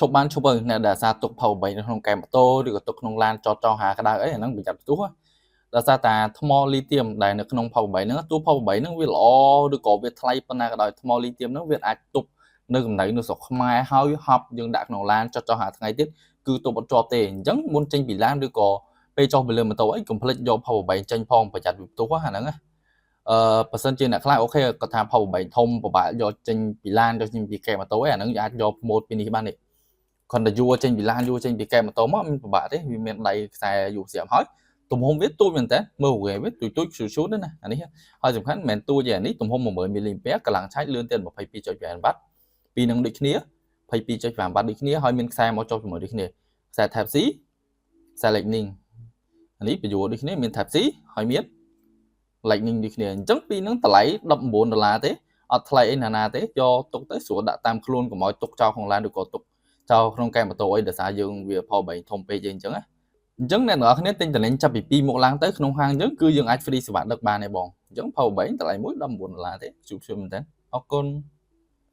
chụp bán chụp nè đã ra tục phàu bảy nó không kèm tô được tục nông lan cho hà cái đó ấy nó bị chặt tú á đã ra ta thmo lithium đại nó không phàu bảy nó tú phàu bảy nó việc lo được có việc thay bên này cái đó thmo lithium nó việc ai tục nơi cầm đấy nó sọc mai hao học nhưng đạt nông lan cho hà ngày tiếp cứ tụ bật cho tiền giống muốn tranh bị lan được có bây cho bây giờ mà tôi ấy cũng phải do phàu bảy tranh phong phải chặt tú quá hà nó person ជាអ្នកខ្លះអូខេគាត់ថាផល8ធំពិបាកយកចេញពីឡានយកចេញពីកែម៉ូតូឯអាហ្នឹងអាចយកម៉ូតពីនេះបានទេគាត់តែយួរចេញពីឡានយួរចេញពីកែម៉ូតូមកមានពិបាកទេវាមានដៃខ្សែយូរស្រាប់ហើយទំហំវាទូចមែនតើមើលវាទូចឈូតណាអានេះហើយសំខាន់មិនមែនទូចទេអានេះទំហំ10000មីលីអាំពែកម្លាំងឆាយលឿនទៀត 22.5 វ៉ាត់ពីនឹងដូចគ្នា 22.5 វ៉ាត់ដូចគ្នាហើយមានខ្សែមកចុះជាមួយដូចគ្នាខ្សែ Type C ខ្សែ Lightning អានេះបញ្យួរដូចគ្នាមាន Type C ហើយមានLightning ដូចគ្នាអញ្ចឹងពីនឹងតម្លៃ$19ទេអត់ថ្លៃអីណាណាទេយកទុកទៅស្រួលដាក់តាមខ្លួនកុំឲ្យទុកចោលក្នុងឡានឬក៏ទុកចោលក្នុងកែម៉ូតូអីដោយសារយើងវាផល3ធំពេកអញ្ចឹងណាអញ្ចឹងអ្នកនរគ្នាទិញតំណែងចាប់ពី2មកឡើងទៅក្នុងហាងយើងគឺយើងអាច free សេវាដឹកបានទេបងអញ្ចឹងផល3តម្លៃមួយ$19ទេជួបជុំមែនតើអរគុណ